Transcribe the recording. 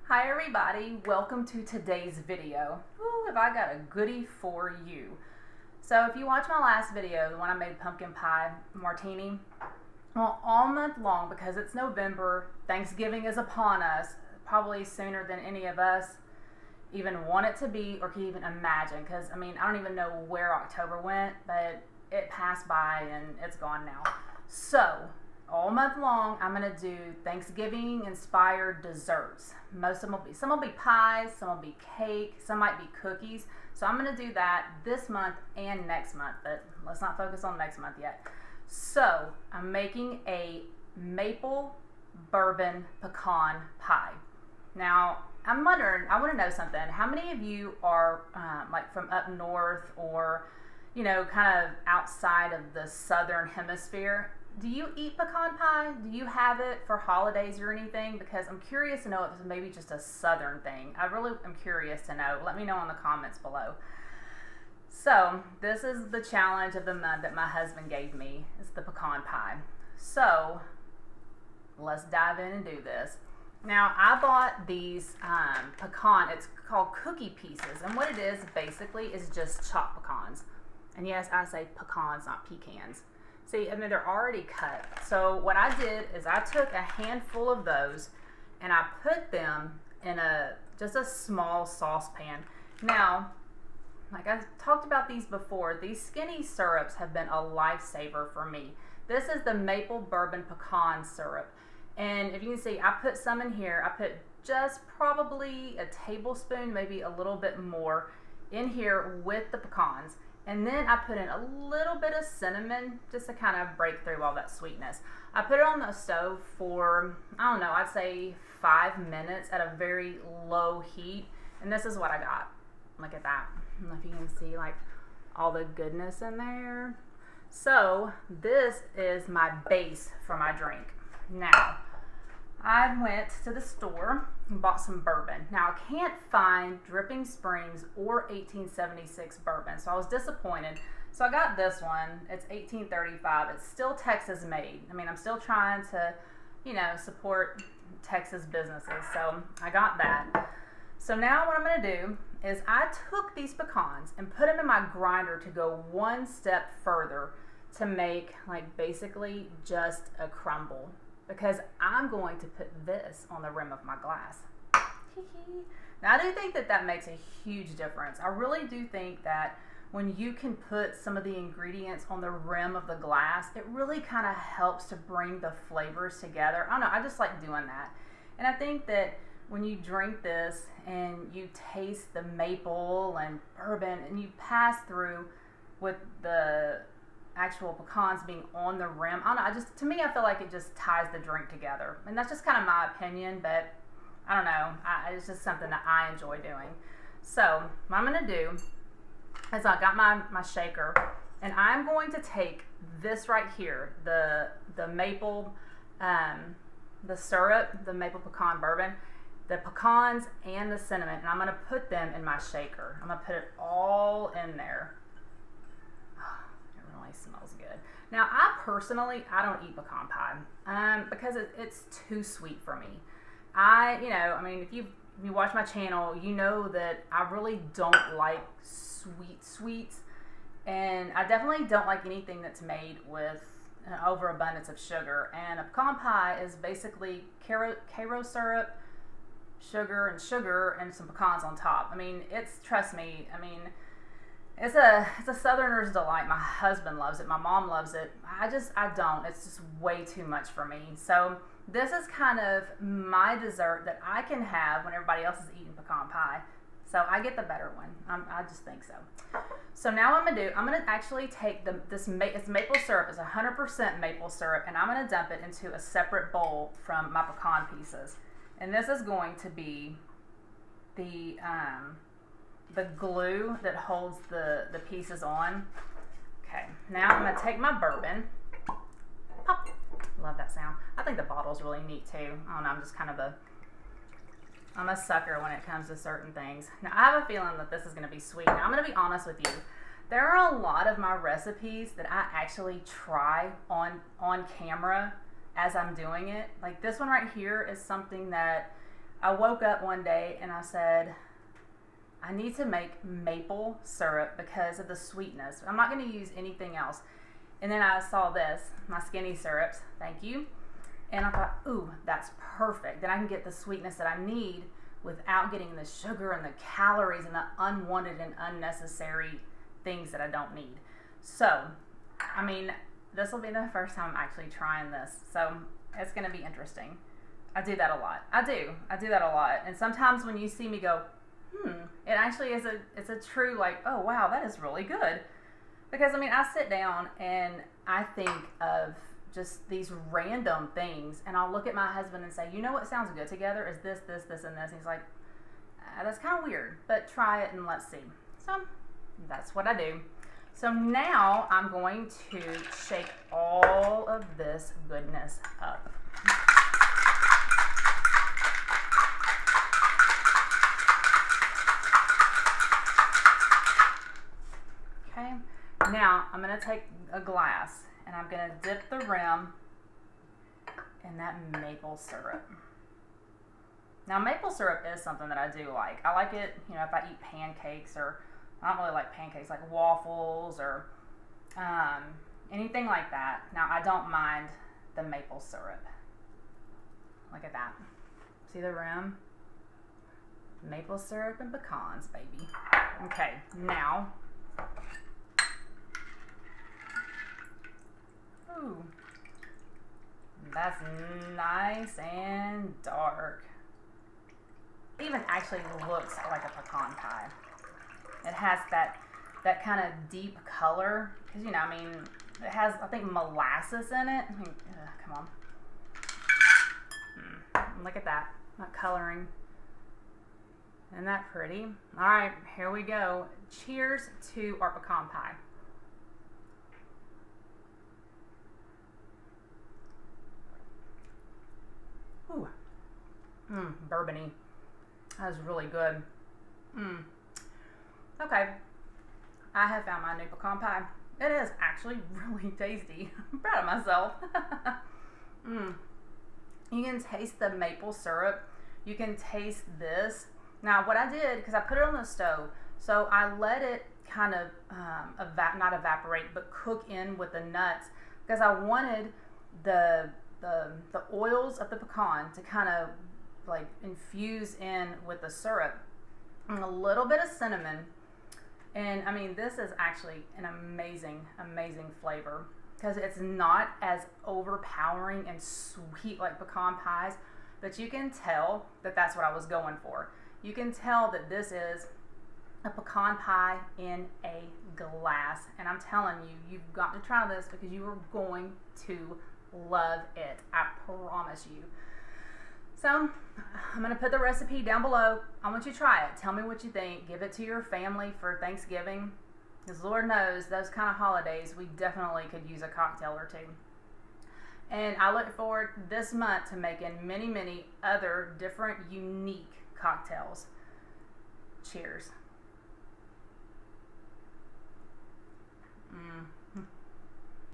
Hi everybody, welcome to today's video. Ooh, have I got a goodie for you. So if you watched my last video, the one I made pumpkin pie martini, well, all month long, because it's November, Thanksgiving is upon us, probably sooner than any of us even want it to be or can even imagine, because I mean, I don't even know where October went, but it passed by and it's gone now. So all month long, I'm gonna do Thanksgiving inspired desserts. Most of them some will be pies, some will be cake, some might be cookies. So I'm gonna do that this month and next month, but let's not focus on next month yet. So I'm making a maple bourbon pecan pie. Now, I'm wondering, I wanna know something. How many of you are like from up north or, you know, kind of outside of the southern hemisphere? Do you eat pecan pie? Do you have it for holidays or anything? Because I'm curious to know if it's maybe just a southern thing. I really am curious to know. Let me know in the comments below. So this is the challenge of the month that my husband gave me. It's the pecan pie. So let's dive in and do this. Now I bought these pecan, it's called cookie pieces. And what it is basically is just chopped pecans. And yes, I say pecans, not pecans. See, I mean, they're already cut. So what I did is I took a handful of those and I put them in just a small saucepan. Now, like I talked about these before, these skinny syrups have been a lifesaver for me. This is the maple bourbon pecan syrup. And if you can see, I put some in here. I put just probably a tablespoon, maybe a little bit more in here with the pecans. And then I put in a little bit of cinnamon just to kind of break through all that sweetness. I put it on the stove for, I don't know, I'd say 5 minutes at a very low heat. And this is what I got. Look at that. I don't know if you can see like all the goodness in there. So this is my base for my drink. Now, I went to the store and bought some bourbon. Now, I can't find Dripping Springs or 1876 bourbon, so I was disappointed. So I got this one. It's 1835. It's still Texas made. I mean, I'm still trying to, you know, support Texas businesses, so I got that. So now what I'm going to do is I took these pecans and put them in my grinder to go one step further to make, like, basically just a crumble. Because I'm going to put this on the rim of my glass. Now, I do think that that makes a huge difference. I really do think that when you can put some of the ingredients on the rim of the glass, it really kind of helps to bring the flavors together. I don't know, I just like doing that. And I think that when you drink this and you taste the maple and bourbon and you pass through with the actual pecans being on the rim, I don't know, to me, I feel like it just ties the drink together. And that's just kind of my opinion, but I don't know, it's just something that I enjoy doing. So what I'm gonna do is I got my shaker, and I'm going to take this right here, the maple, the syrup, the maple pecan bourbon, the pecans and the cinnamon, and I'm gonna put them in my shaker. I'm gonna put it all in there. Smells good. Now, I don't eat pecan pie because it's too sweet for me. I mean, if you watch my channel, you know that I really don't like sweets, and I definitely don't like anything that's made with an overabundance of sugar. And a pecan pie is basically Karo syrup, sugar, and some pecans on top. I mean, trust me, I mean, it's a Southerner's delight. My husband loves it. My mom loves it. I don't. It's just way too much for me. So this is kind of my dessert that I can have when everybody else is eating pecan pie. So I get the better one. I just think so. So now what I'm going to do, I'm going to actually take it's maple syrup. It's 100% maple syrup. And I'm going to dump it into a separate bowl from my pecan pieces. And this is going to be the glue that holds the pieces on. Okay, now I'm gonna take my bourbon. Pop. Love that sound. I think the bottle's really neat too. I don't know, I'm a sucker when it comes to certain things. Now I have a feeling that this is gonna be sweet. Now I'm gonna be honest with you. There are a lot of my recipes that I actually try on camera as I'm doing it. Like this one right here is something that I woke up one day and I said, I need to make maple syrup because of the sweetness. I'm not going to use anything else. And then I saw this, my skinny syrups, thank you. And I thought, ooh, that's perfect. Then I can get the sweetness that I need without getting the sugar and the calories and the unwanted and unnecessary things that I don't need. So, I mean, this will be the first time I'm actually trying this. So it's going to be interesting. I do that a lot. I do that a lot. And sometimes when you see me go, it actually is it's a true like, oh wow, that is really good. Because I mean, I sit down and I think of just these random things, and I'll look at my husband and say, you know what sounds good together is this, this, this, and this. And he's like, that's kind of weird, but try it and let's see. So that's what I do. So now I'm going to shake all of this goodness up. Okay, now I'm going to take a glass and I'm going to dip the rim in that maple syrup. Now maple syrup is something that I do like. I like it, you know, if I eat pancakes, or I don't really like pancakes, like waffles or anything like that. Now I don't mind the maple syrup. Look at that. See the rim? Maple syrup and pecans, baby. Okay, now. Ooh, that's nice and dark. Even actually looks like a pecan pie. It has that kind of deep color, because you know, I mean, it has, I think, molasses in it. I mean, come on. Look at that coloring. Isn't that pretty? All right, here we go. Cheers to our pecan pie. Ooh, bourbony. That was really good. Okay, I have found my new pecan pie. It is actually really tasty. I'm proud of myself. You can taste the maple syrup. You can taste this. Now, what I did, because I put it on the stove, so I let it kind of not evaporate, but cook in with the nuts, because I wanted the oils of the pecan to kind of like infuse in with the syrup, and a little bit of cinnamon. And I mean, this is actually an amazing flavor, because it's not as overpowering and sweet like pecan pies, but you can tell that that's what I was going for. You can tell that this is a pecan pie in a glass, and I'm telling you, you've got to try this because you are going to love it. I promise you. So I'm going to put the recipe down below. I want you to try it. Tell me what you think. Give it to your family for Thanksgiving, because Lord knows those kind of holidays we definitely could use a cocktail or two. And I look forward this month to making many other different unique cocktails. Cheers.